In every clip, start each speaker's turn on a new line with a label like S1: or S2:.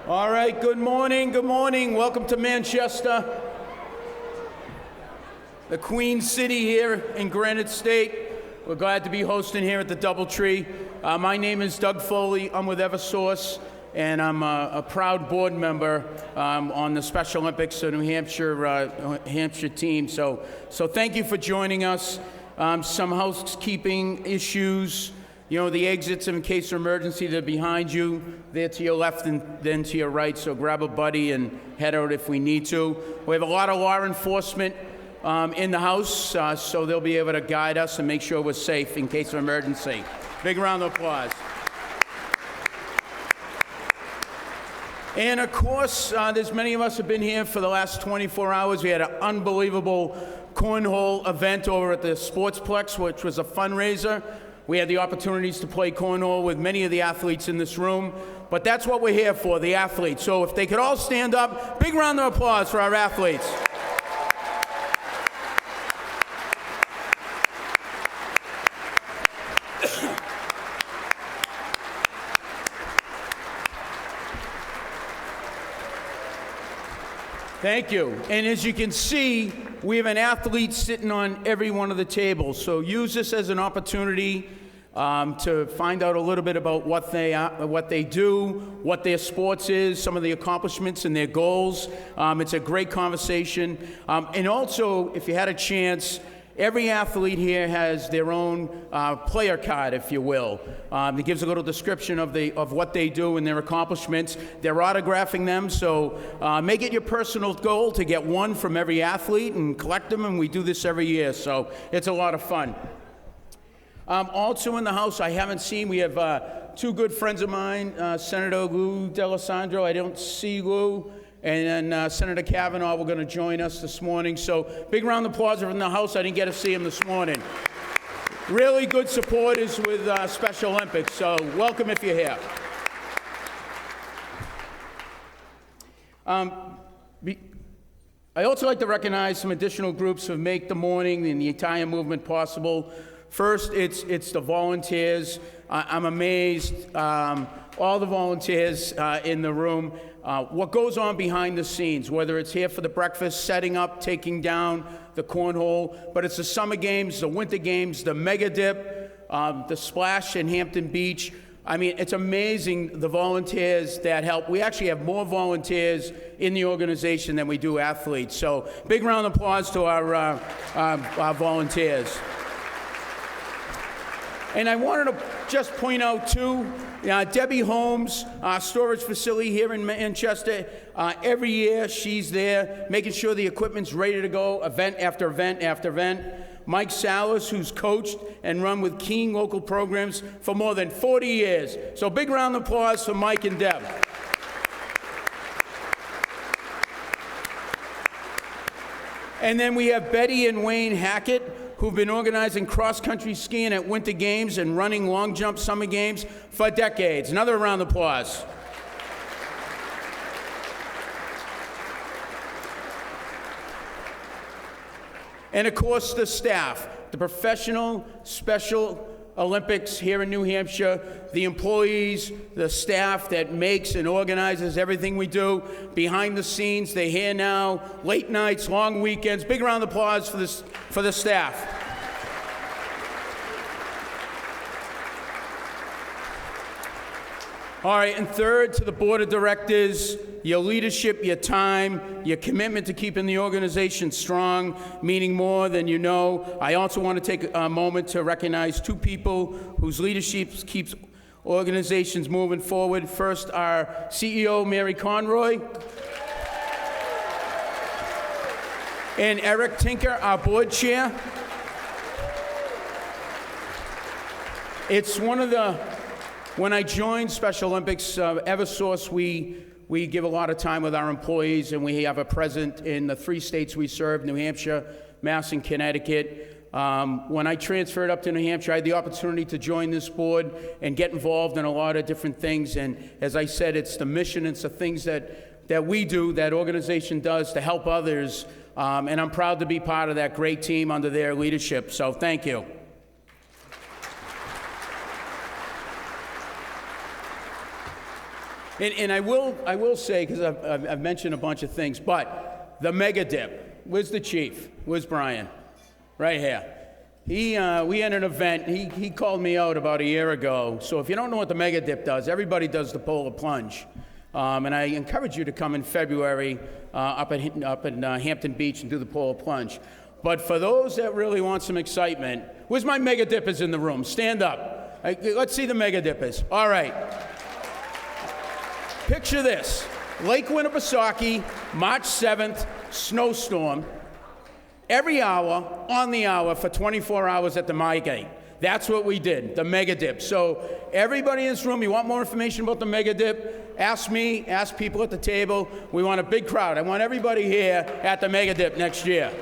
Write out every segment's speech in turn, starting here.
S1: All right, good morning, good morning. Welcome to Manchester, the Queen City here in Granite State. We're glad to be hosting here at the DoubleTree. My name is Doug Foley. I'm with Eversource, and I'm a proud board member on the Special Olympics New Hampshire team. So thank you for joining us. Some housekeeping issues. You know, the exits in case of emergency, they're behind you. They're to your left and then to your right, so grab a buddy and head out if we need to. We have a lot of law enforcement in the house, so they'll be able to guide us and make sure we're safe in case of emergency. Big round of applause. And of course, there's many of us have been here for the last 24 hours. We had an unbelievable cornhole event over at the Sportsplex, which was a fundraiser. We had the opportunities to play cornhole with many of the athletes in this room, but that's what we're here for, the athletes. So if they could all stand up, big round of applause for our athletes. Thank you. And as you can see, we have an athlete sitting on every one of the tables. So use this as an opportunity to find out a little bit about what they do, what their sports is, some of the accomplishments and their goals. It's a great conversation. And also, if you had a chance, every athlete here has their own player card, if you will. It gives a little description of what they do and their accomplishments. They're autographing them, so make it your personal goal to get one from every athlete and collect them, and we do this every year, so it's a lot of fun. Also in the house, I haven't seen, we have two good friends of mine, Senator Lou D'Alessandro. I don't see Lou. And then Senator Kavanaugh will going to join us this morning. So big round of applause from the House. I didn't get to see him this morning. Really good supporters with Special Olympics, so welcome if you're here. I also like to recognize some additional groups who make the morning and the entire movement possible. First, it's the volunteers. I'm amazed, all the volunteers in the room. What goes on behind the scenes, whether it's here for the breakfast, setting up, taking down the cornhole, but it's the summer games, the winter games, the mega dip, the splash in Hampton Beach. I mean, it's amazing the volunteers that help. We actually have more volunteers in the organization than we do athletes. So big round of applause to our volunteers. And I wanted to just point out, too, Debbie Holmes, our storage facility here in Manchester, every year she's there making sure the equipment's ready to go, event after event after event. Mike Salas, who's coached and run with Keene local programs for more than 40 years. So big round of applause for Mike and Deb. And then we have Betty and Wayne Hackett, who've been organizing cross-country skiing at winter games and running long jump summer games for decades. Another round of applause. And of course, the staff, the professional Special Olympics here in New Hampshire, the employees, the staff that makes and organizes everything we do, behind the scenes, they're here now, late nights, long weekends. Big round of applause for the staff. All right, and third, to the board of directors, your leadership, your time, your commitment to keeping the organization strong, meaning more than you know. I also want to take a moment to recognize two people whose leadership keeps organizations moving forward. First, our CEO, Mary Conroy, and Eric Tinker, our board chair. It's one of the, when I joined Special Olympics, Eversource, we give a lot of time with our employees, and we have a presence in the 3 states we serve, New Hampshire, Mass, and Connecticut. When I transferred up to New Hampshire, I had the opportunity to join this board and get involved in a lot of different things. And as I said, it's the mission, it's the things that we do, that organization does to help others. And I'm proud to be part of that great team under their leadership. So thank you. And I will say, because I've mentioned a bunch of things, but the mega dip. Where's the chief? Where's Brian? Right here. We had an event. He called me out about a year ago. So if you don't know what the mega dip does, everybody does the polar plunge. And I encourage you to come in February up at Hampton Beach and do the polar plunge. But for those that really want some excitement, where's my mega dippers in the room? Stand up. Let's see the mega dippers. All right. Picture this. Lake Winnipesaukee, March 7th, snowstorm. Every hour, on the hour, for 24 hours at the My Gate. That's what we did, the mega dip. So everybody in this room, you want more information about the mega dip, ask me, ask people at the table. We want a big crowd. I want everybody here at the mega dip next year.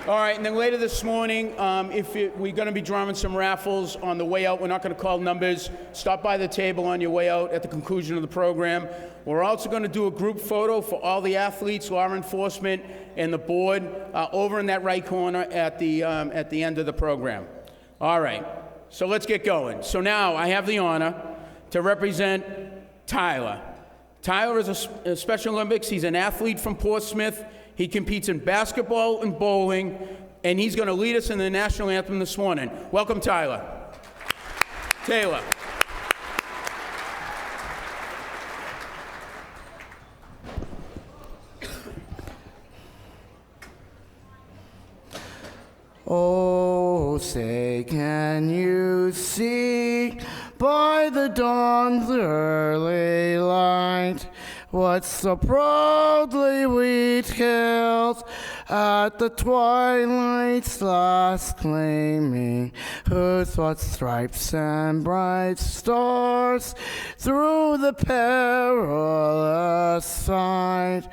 S1: All right, and then later this morning, we're going to be drawing some raffles on the way out. We're not going to call numbers. Stop by the table on your way out at the conclusion of the program. We're also going to do a group photo for all the athletes, law enforcement, and the board over in that right corner at the end of the program. All right, so let's get going. So now I have the honor to represent Tyler. Tyler is a Special Olympics. He's an athlete from Portsmouth. He competes in basketball and bowling, and he's going to lead us in the national anthem this morning. Welcome, Tyler. Taylor.
S2: Oh, say, can you see by the dawn's early light what so proudly we hailed at the twilight's last gleaming, whose what stripes and bright stars through the perilous fight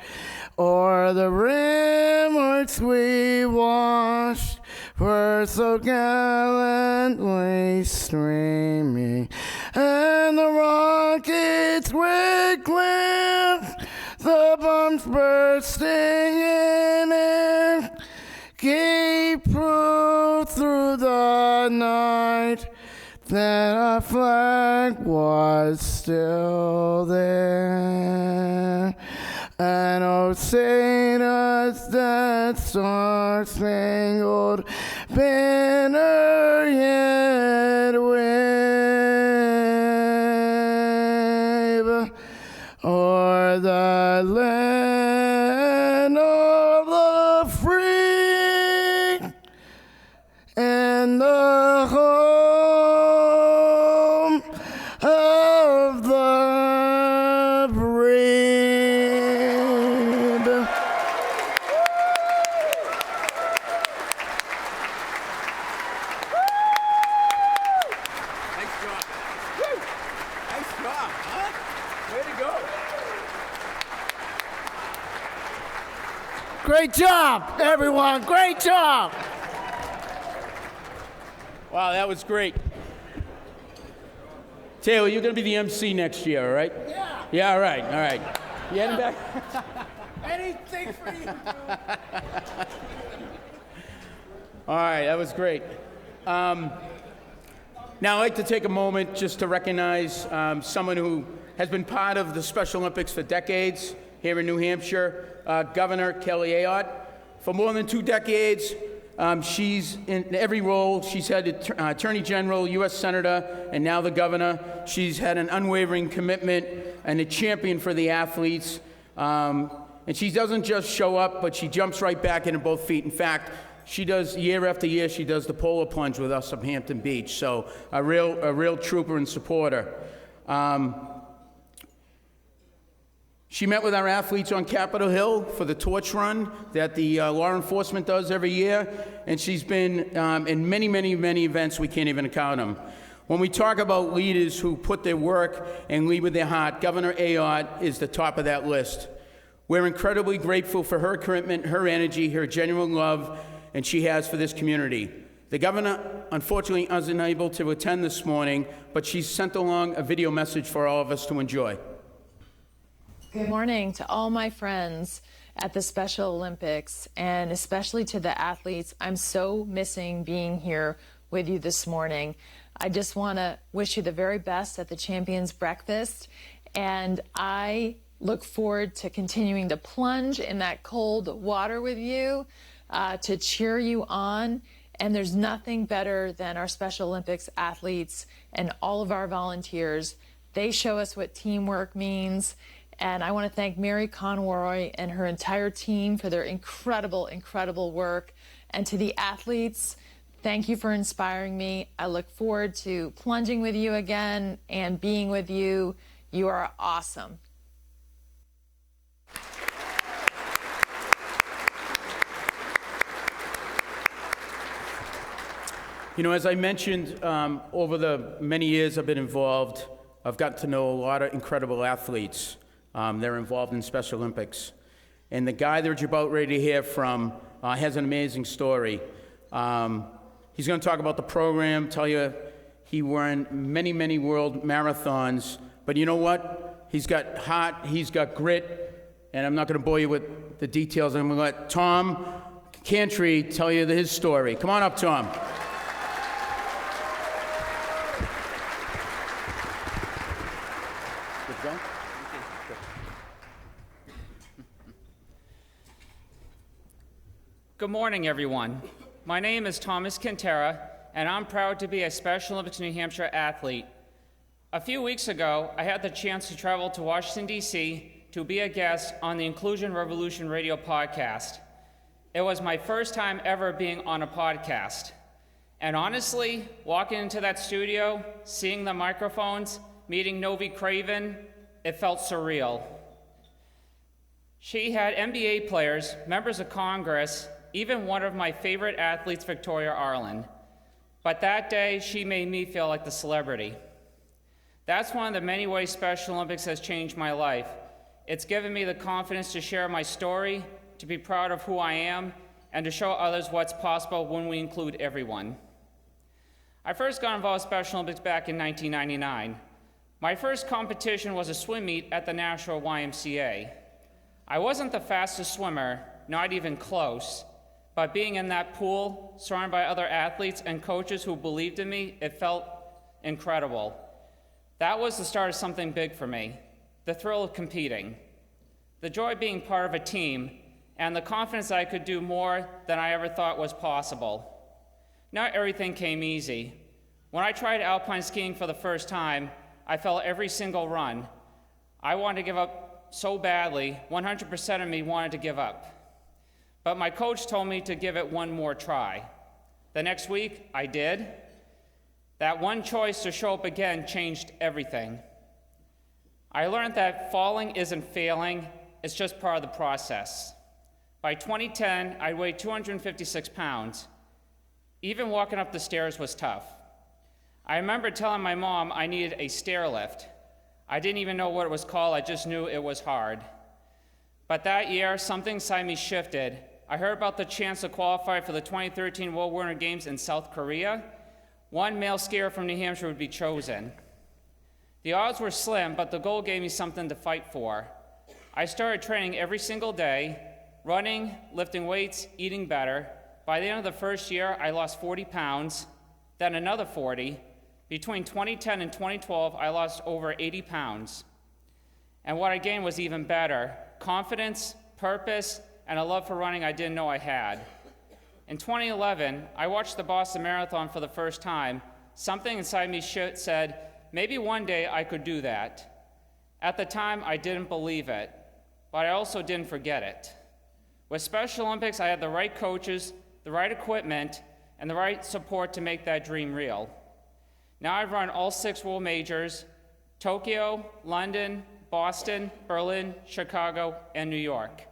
S2: o'er the rim which we washed were so gallantly streaming, and the rockets with glare, the bombs bursting in air, gave proof through the night that our flag was still there. And oh, say does that star-spangled banner yet wave o'er the land of the free and the home of the brave. Great job, everyone. Great job.
S1: Wow, that was great. Taylor, you're going to be the MC next year, all right?
S2: Yeah.
S1: Yeah, all right, all right. You heading back?
S2: Anything for you.
S1: All right, that was great. Now, I'd like to take a moment just to recognize someone who has been part of the Special Olympics for decades here in New Hampshire, Governor Kelly Ayotte. For more than 2 decades, she's in every role. She's had Attorney General, U.S. Senator, and now the Governor. She's had an unwavering commitment and a champion for the athletes. And she doesn't just show up, but she jumps right back into both feet. In fact, she does, year after year, she does the polar plunge with us up Hampton Beach. So a real trooper and supporter. She met with our athletes on Capitol Hill for the torch run that the law enforcement does every year, and she's been in many, many, many events we can't even count them. When we talk about leaders who put their work and lead with their heart, Governor Ayotte is the top of that list. We're incredibly grateful for her commitment, her energy, her genuine love, and she has for this community. The governor, unfortunately, is unable to attend this morning, but she's sent along a video message for all of us to enjoy.
S3: Good morning to all my friends at the Special Olympics, and especially to the athletes. I'm so missing being here with you this morning. I just want to wish you the very best at the Champions Breakfast, and I look forward to continuing to plunge in that cold water with you, to cheer you on. And there's nothing better than our Special Olympics athletes and all of our volunteers. They show us what teamwork means. And I want to thank Mary Conroy and her entire team for their incredible, incredible work. And to the athletes, thank you for inspiring me. I look forward to plunging with you again and being with you. You are awesome.
S1: You know, as I mentioned, over the many years I've been involved, I've got to know a lot of incredible athletes. They're involved in Special Olympics. And the guy that you're about ready to hear from has an amazing story. He's going to talk about the program, tell you he ran many, many world marathons. But you know what? He's got heart, he's got grit, and I'm not going to bore you with the details. I'm going to let Tom Cantry tell you his story. Come on up, Tom.
S4: Good morning, everyone. My name is Thomas Quintera, and I'm proud to be a Special Olympics New Hampshire athlete. A few weeks ago, I had the chance to travel to Washington, D.C. to be a guest on the Inclusion Revolution radio podcast. It was my first time ever being on a podcast. And honestly, walking into that studio, seeing the microphones, meeting Novi Craven, it felt surreal. She had NBA players, members of Congress, even one of my favorite athletes, Victoria Arlen. But that day, she made me feel like the celebrity. That's one of the many ways Special Olympics has changed my life. It's given me the confidence to share my story, to be proud of who I am, and to show others what's possible when we include everyone. I first got involved in Special Olympics back in 1999. My first competition was a swim meet at the Nashua YMCA. I wasn't the fastest swimmer, not even close, but being in that pool, surrounded by other athletes and coaches who believed in me, it felt incredible. That was the start of something big for me, the thrill of competing, the joy of being part of a team, and the confidence that I could do more than I ever thought was possible. Not everything came easy. When I tried alpine skiing for the first time, I fell every single run. I wanted to give up so badly, 100% of me wanted to give up. But my coach told me to give it one more try. The next week, I did. That one choice to show up again changed everything. I learned that falling isn't failing, it's just part of the process. By 2010, I weighed 256 pounds. Even walking up the stairs was tough. I remember telling my mom I needed a stair lift. I didn't even know what it was called, I just knew it was hard. But that year, something inside me shifted. I heard about the chance to qualify for the 2013 World Winter Games in South Korea. One male skier from New Hampshire would be chosen. The odds were slim, but the goal gave me something to fight for. I started training every single day, running, lifting weights, eating better. By the end of the first year, I lost 40 pounds, then another 40. Between 2010 and 2012, I lost over 80 pounds. And what I gained was even better: confidence, purpose, and a love for running I didn't know I had. In 2011, I watched the Boston Marathon for the first time. Something inside me said, maybe one day I could do that. At the time, I didn't believe it, but I also didn't forget it. With Special Olympics, I had the right coaches, the right equipment, and the right support to make that dream real. Now I've run all 6 world majors: Tokyo, London, Boston, Berlin, Chicago, and New York.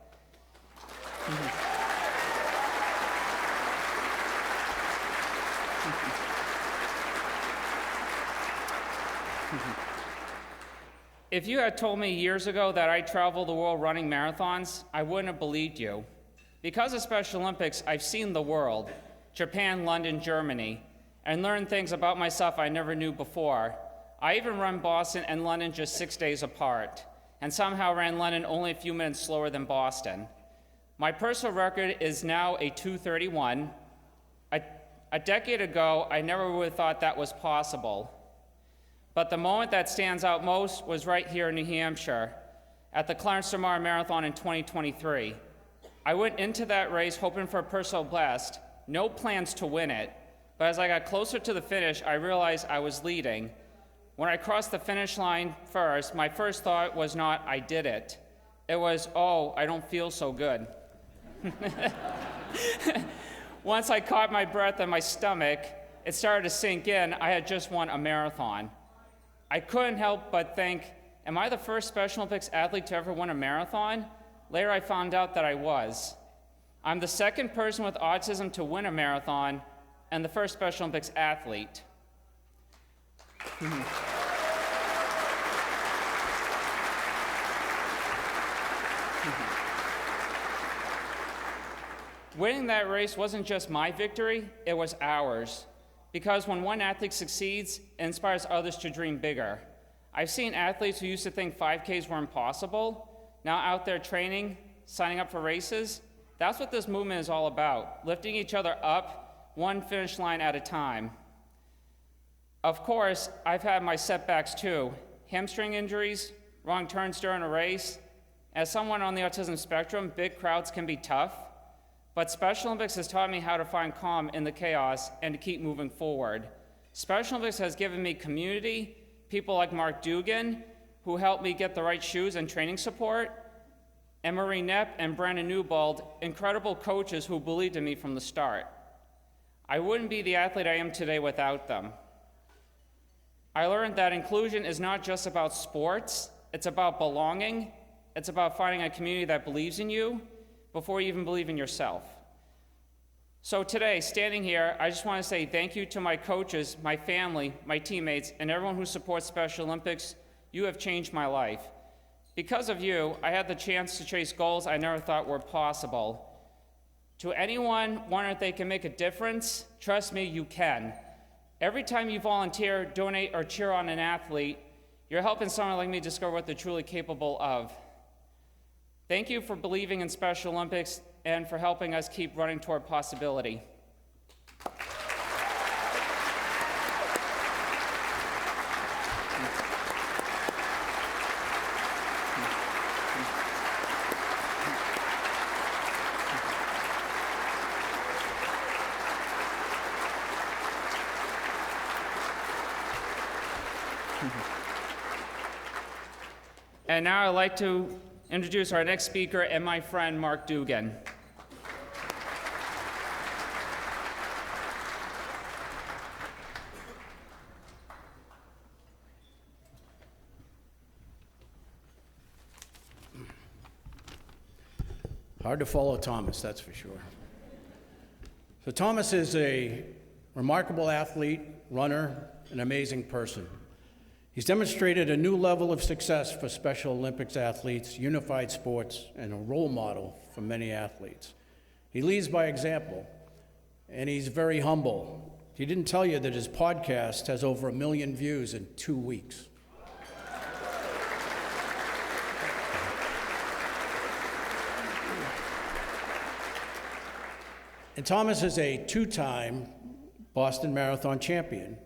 S4: If you had told me years ago that I'd travel the world running marathons, I wouldn't have believed you. Because of Special Olympics, I've seen the world, Japan, London, Germany, and learned things about myself I never knew before. I even run Boston and London just 6 days apart, and somehow ran London only a few minutes slower than Boston. My personal record is now a 2:31. A decade ago, I never would have thought that was possible. But the moment that stands out most was right here in New Hampshire at the Clarence DeMar Marathon in 2023. I went into that race hoping for a personal best, no plans to win it, but as I got closer to the finish, I realized I was leading. When I crossed the finish line first, my first thought was not, I did it. It was, oh, I don't feel so good. Once I caught my breath in my stomach, it started to sink in. I had just won a marathon. I couldn't help but think, am I the first Special Olympics athlete to ever win a marathon? Later, I found out that I was. I'm the second person with autism to win a marathon and the first Special Olympics athlete. Winning that race wasn't just my victory, it was ours. Because when one athlete succeeds, it inspires others to dream bigger. I've seen athletes who used to think 5Ks were impossible, now out there training, signing up for races. That's what this movement is all about, lifting each other up, one finish line at a time. Of course, I've had my setbacks too. Hamstring injuries, wrong turns during a race. As someone on the autism spectrum, big crowds can be tough. But Special Olympics has taught me how to find calm in the chaos and to keep moving forward. Special Olympics has given me community, people like Mark Dugan, who helped me get the right shoes and training support, and Marie Knepp and Brandon Newbold, incredible coaches who believed in me from the start. I wouldn't be the athlete I am today without them. I learned that inclusion is not just about sports, it's about belonging, it's about finding a community that believes in you, before you even believe in yourself. So today, standing here, I just want to say thank you to my coaches, my family, my teammates, and everyone who supports Special Olympics. You have changed my life. Because of you, I had the chance to chase goals I never thought were possible. To anyone wondering if they can make a difference, trust me, you can. Every time you volunteer, donate, or cheer on an athlete, you're helping someone like me discover what they're truly capable of. Thank you for believing in Special Olympics and for helping us keep running toward possibility. And now I'd like to introduce our next speaker and my friend, Mark Dugan.
S5: Hard to follow Thomas, that's for sure. So Thomas is a remarkable athlete, runner, an amazing person. He's demonstrated a new level of success for Special Olympics athletes, unified sports, and a role model for many athletes. He leads by example, and he's very humble. He didn't tell you that his podcast has over 1 million views in 2 weeks. And Thomas is a 2-time Boston Marathon champion.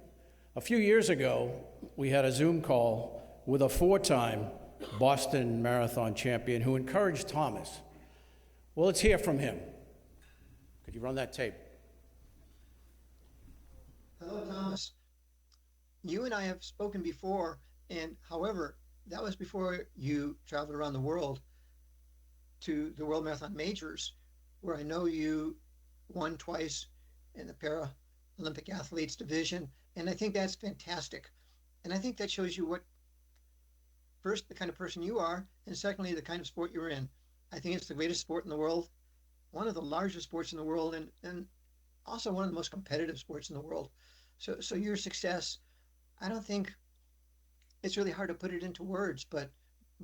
S5: A few years ago, we had a Zoom call with a 4-time Boston Marathon champion who encouraged Thomas. Well, let's hear from him. Could you run that tape?
S6: Hello, Thomas. You and I have spoken before, and however, that was before you traveled around the world to the World Marathon Majors, where I know you won twice in the Paralympic athletes division, and I think that's fantastic. And I think that shows you what, first, the kind of person you are, and secondly, the kind of sport you're in. I think it's the greatest sport in the world, one of the largest sports in the world, and also one of the most competitive sports in the world. So your success, I don't think it's really hard to put it into words, but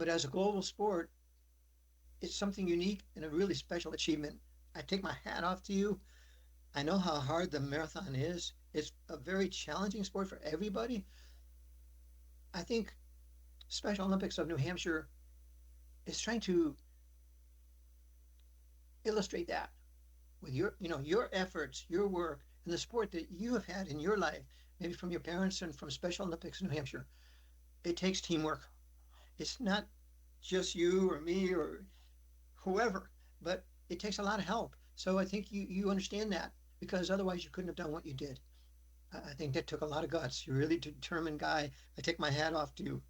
S6: as a global sport, it's something unique and a really special achievement. I take my hat off to you. I know how hard the marathon is. It's a very challenging sport for everybody. I think Special Olympics of New Hampshire is trying to illustrate that with your efforts, your work, and the support that you have had in your life, maybe from your parents and from Special Olympics New Hampshire. It takes teamwork. It's not just you or me or whoever, but it takes a lot of help. So I think you understand that, because otherwise you couldn't have done what you did. I think that took a lot of guts. You're a really determined guy. I take my hat off to you.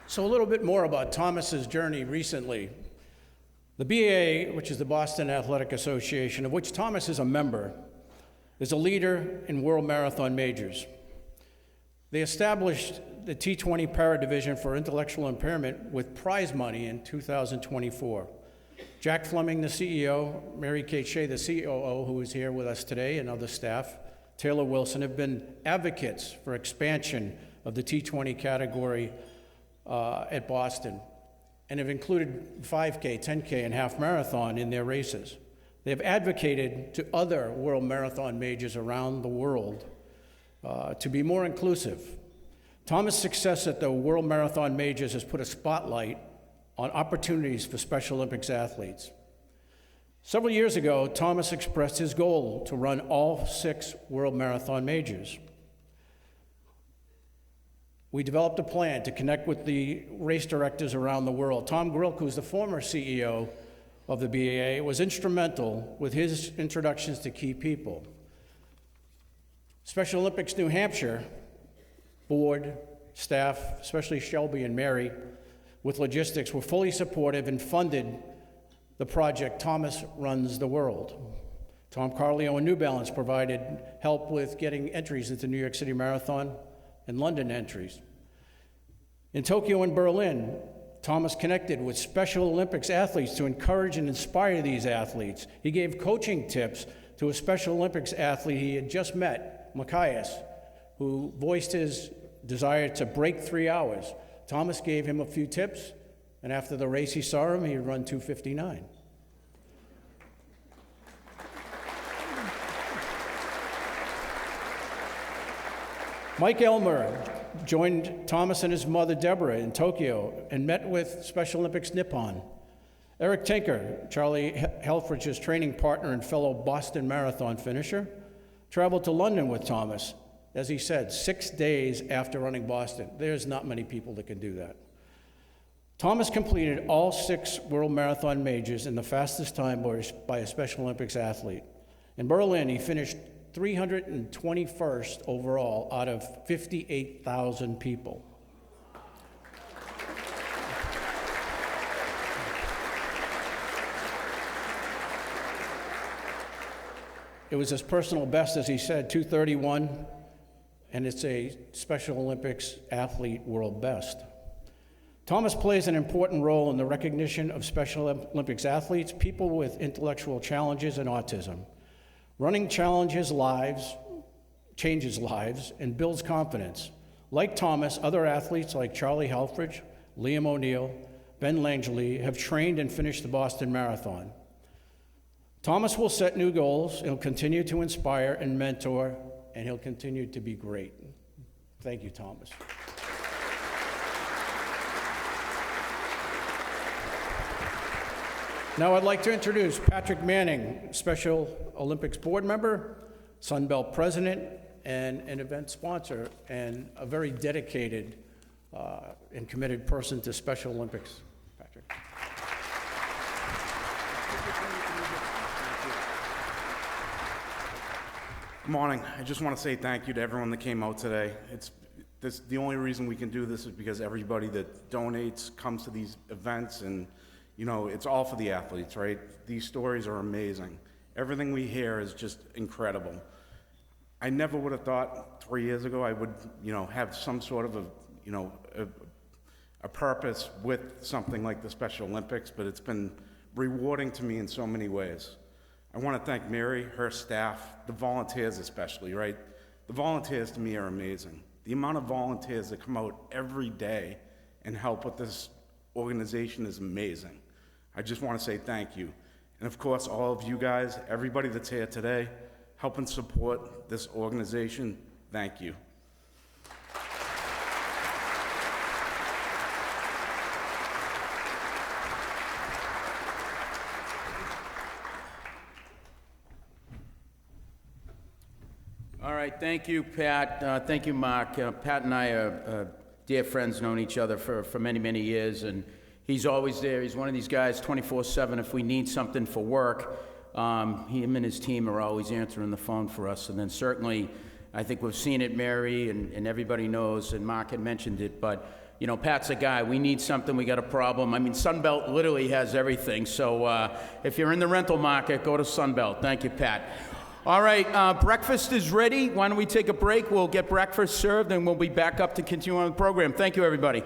S5: So a little bit more about Thomas's journey recently. The BAA, which is the Boston Athletic Association, of which Thomas is a member, is a leader in world marathon majors. They established the T20 Para Division for intellectual impairment with prize money in 2024. Jack Fleming, the CEO, Mary Kate Shea, the COO, who is here with us today, and other staff, Taylor Wilson, have been advocates for expansion of the T20 category at Boston, and have included 5K, 10K, and half marathon in their races. They have advocated to other world marathon majors around the world to be more inclusive. Thomas' success at the World Marathon Majors has put a spotlight on opportunities for Special Olympics athletes. Several years ago, Thomas expressed his goal to run all 6 World Marathon Majors. We developed a plan to connect with the race directors around the world. Tom Grilk, who's the former CEO of the BAA, was instrumental with his introductions to key people. Special Olympics New Hampshire board, staff, especially Shelby and Mary, with logistics, were fully supportive and funded the project Thomas Runs the World. Tom Carlio and New Balance provided help with getting entries into New York City Marathon and London entries. In Tokyo and Berlin, Thomas connected with Special Olympics athletes to encourage and inspire these athletes. He gave coaching tips to a Special Olympics athlete he had just met, Macias, who voiced his desire to break 3 hours. Thomas gave him a few tips, and after the race he saw him, he had run 2:59. Mike Elmer joined Thomas and his mother Deborah in Tokyo and met with Special Olympics Nippon. Eric Tinker, Charlie Helfrich's training partner and fellow Boston Marathon finisher, traveled to London with Thomas, as he said, 6 days after running Boston. There's not many people that can do that. Thomas completed all 6 World Marathon Majors in the fastest time by a Special Olympics athlete. In Berlin, he finished 321st overall out of 58,000 people. It was his personal best, as he said, 2:31, and it's a Special Olympics athlete world best. Thomas plays an important role in the recognition of Special Olympics athletes, people with intellectual challenges, and autism. Running changes lives, and builds confidence. Like Thomas, other athletes like Charlie Helfrich, Liam O'Neill, Ben Langley have trained and finished the Boston Marathon. Thomas will set new goals, he'll continue to inspire and mentor, and he'll continue to be great. Thank you, Thomas. Now I'd like to introduce Patrick Manning, Special Olympics board member, Sunbelt president, and an event sponsor, and a very dedicated and committed person to Special Olympics. Patrick.
S7: Good morning. I just want to say thank you to everyone that came out today. The only reason we can do this is because everybody that donates comes to these events, and you know, it's all for the athletes, right? These stories are amazing. Everything we hear is just incredible. I never would have thought 3 years ago I would, have some sort of a purpose with something like the Special Olympics, but it's been rewarding to me in so many ways. I want to thank Mary, her staff, the volunteers especially, right? The volunteers to me are amazing. The amount of volunteers that come out every day and help with this organization is amazing. I just want to say thank you. And of course, all of you guys, everybody that's here today, helping support this organization, thank you.
S1: right, thank you, Pat. Thank you, Mark. Pat and I are dear friends, known each other for many, many years, and he's always there. He's one of these guys 24/7. If we need something for work, him and his team are always answering the phone for us. And then certainly, I think we've seen it, Mary, and everybody knows, and Mark had mentioned it, but you know, Pat's a guy. We need something, we got a problem. I mean, Sunbelt literally has everything. So if you're in the rental market, go to Sunbelt. Thank you, Pat. All right, breakfast is ready. Why don't we take a break? We'll get breakfast served, and we'll be back up to continue on the program. Thank you, everybody.